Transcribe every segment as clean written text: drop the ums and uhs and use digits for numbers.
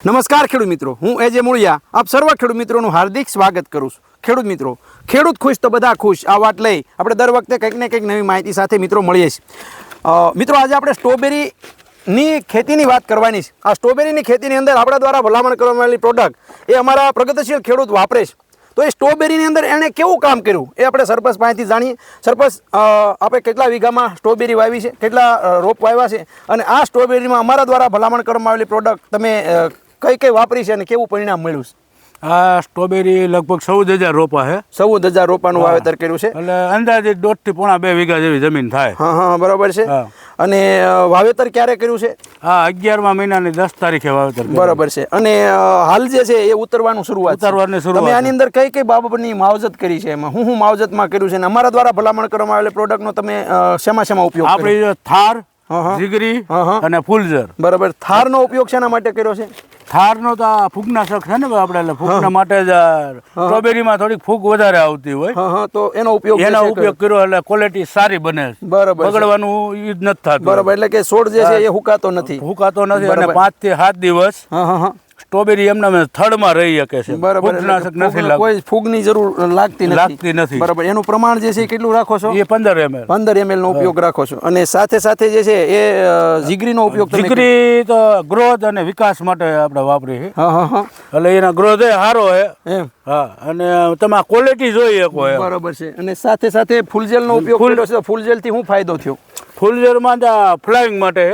નમસ્કાર ખેડૂત મિત્રો, હું એજે મૂળિયા આપ સર્વ ખેડૂત મિત્રોનું હાર્દિક સ્વાગત કરું છું। ખેડૂત મિત્રો, ખેડૂત ખુશ તો બધા ખુશ આ વાત લઈ આપણે દર વખતે કંઈક ને કંઈક નવી માહિતી સાથે મિત્રો મળીએ છીએ। મિત્રો આજે આપણે સ્ટ્રોબેરીની ખેતીની વાત કરવાની છે। આ સ્ટ્રોબેરીની ખેતીની અંદર આપણા દ્વારા ભલામણ કરવામાં આવેલી પ્રોડક્ટ એ અમારા પ્રગતિશીલ ખેડૂત વાપરે છે। તો એ સ્ટ્રોબેરીની અંદર એણે કેવું કામ કર્યું એ આપણે સરપંચ પાસેથી જાણીએ। સરપંચ, આપણે કેટલા વીઘામાં સ્ટ્રોબેરી વાવી છે, કેટલા રોપ વાવ્યા છે, અને આ સ્ટ્રોબેરીમાં અમારા દ્વારા ભલામણ કરવામાં આવેલી પ્રોડક્ટ તમે કઈ કઈ વાપરી છે અને કેવું પરિણામ મળ્યું છે? આ સ્ટ્રોબેરી લગભગ 14,000 રોપા છે। 14,000 રોપાનું વાવેતર કર્યું છે એટલે અંદાજે 1.5 થી પોણા 2 વીઘા જેવી જમીન થાય। હા હા, બરાબર છે। અને વાવેતર ક્યારે કર્યું છે? હા, 11મા મહિનાની 10 તારીખે વાવેતર કર્યું। બરાબર છે। અને હાલ જે છે એ ઉતરવાનું શરૂઆત તમે આની અંદર કઈ કઈ બાબતની માવજત કરી છે? એમાં હું માવજતમાં કર્યું છે અને અમારા દ્વારા ભલામણ કરવામાં આવેલી પ્રોડક્ટનો તમે શેમાં ઉપયોગ? આપણી થાર, જીગરી અને ફૂલઝર। બરાબર। થારનો ઉપયોગ શેના માટે કર્યો છે? થારનો તો આ ફૂગનાશક છે ને આપણે, એટલે ફૂગના માટે જ સ્ટ્રોબેરીમાં થોડીક ફૂગ વધારે આવતી હોય તો એનો ઉપયોગ કર્યો એટલે ક્વોલિટી સારી બને છે। બરાબર। બગડવાનું ઈ જ નથી થતું। બરાબર, એટલે કે છોડ જે છે એ હુકાતો નથી અને 5 થી 7 દિવસ સ્ટ્રોબેરી એમના થડમાં રહી શકે છે। ફૂગનાશક નથી લાગતું, કોઈ ફૂગની જરૂર લાગતી નથી। બરાબર। એનું પ્રમાણ જે છે કેટલું રાખો છો? એ 15 ml નો ઉપયોગ રાખો છો। અને સાથે સાથે જે છે એ જીગરીનો ઉપયોગ? જીગરી તો ગ્રોથ અને વિકાસ માટે આપણે વાપરી છે। એટલે એના ગ્રોથ એ સારો છે એમ। હા, અને તમે ક્વોલિટી જોઈ શકો એમ। બરાબર છે। અને સાથે સાથે ફૂલજેલનો ઉપયોગ કર્યો છે, ફૂલજેલ થી શું ફાયદો થયો? ફૂલજેલમાં ફ્લાઇંગ માટે,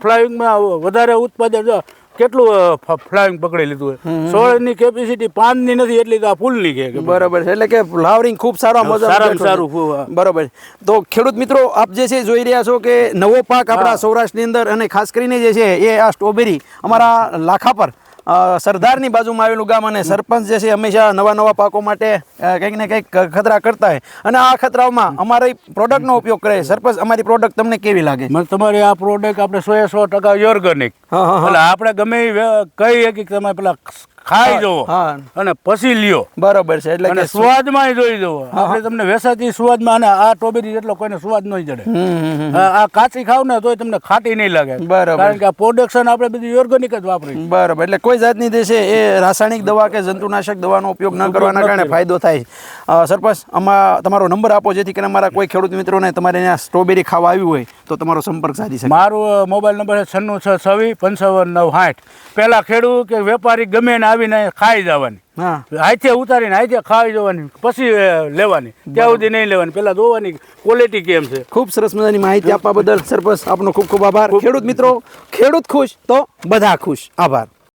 ફ્લાઇંગમાં વધારે ઉત્પાદન કેટલું ફ્લાઇંગ પકડી લીધું હોય। સોળની કેપેસિટી 5 ની નથી એટલી તો આ ફૂલની છે। બરાબર છે। એટલે કે ફ્લાવરિંગ ખૂબ સારું। બરાબર। તો ખેડૂત મિત્રો, આપ જે છે જોઈ રહ્યા છો કે નવો પાક આપણા સૌરાષ્ટ્રની અંદર અને ખાસ કરીને જે છે એ આ સ્ટ્રોબેરી અમારા લાખાપર સરદારની બાજુમાં આવેલું ગામ, અને સરપંચ જે છે હંમેશા નવા પાકો માટે કંઈક ને કંઈક ખતરા કરતા હોય અને આ ખતરાઓમાં અમારી પ્રોડક્ટનો ઉપયોગ કરે। સરપંચ, અમારી પ્રોડક્ટ તમને કેવી લાગે? તમારી આ પ્રોડક્ટ આપણે 100% ઓર્ગેનિક, એટલે આપણે ગમે કઈ કે તમે પેલા ખાઈ જવો અને પછી લ્યો। બરાબર છે। એટલે કે સ્વાદમાં જોઈ જવો, આપણે તમને વેસાતી સ્વાદમાં, અને આ સ્ટ્રોબેરી જેટલો કોઈને સ્વાદ નહીં જડે। આ કાચી ખાવ ને તોય તમને ખાટી નહીં લાગે। બરાબર। કારણ કે આ પ્રોડક્શન આપણે બધી ઓર્ગેનિક જ વાપરી। બરાબર। એટલે કોઈ જાતની જે છે એ રાસાયણિક દવા કે જંતુનાશક દવાનો ઉપયોગ ન કરવાના કારણે ફાયદો થાય। સરપંચ, આમાં તમારો નંબર આપો જેથી કરીને અમારા કોઈ ખેડૂત મિત્રોને તમારે અહીંયા સ્ટ્રોબેરી ખાવા આવ્યું હોય તો તમારો સંપર્ક સાધી શકે। મારો મોબાઈલ નંબર છે 9626255960। પહેલા ખેડૂત કે વેપારી ગમે ને આવીને ખાઈ જવાની, હાથે ઉતારીને હાથે ખાઈ જવાની, પછી લેવાની, ત્યાં સુધી નહીં લેવાની, પેલા જોવાની ક્વોલિટી કેમ છે। ખૂબ સરસ મજાની માહિતી આપવા બદલ સરપંચ આપનો ખૂબ ખૂબ આભાર। ખેડૂત મિત્રો, ખેડૂત ખુશ તો બધા ખુશ। આભાર।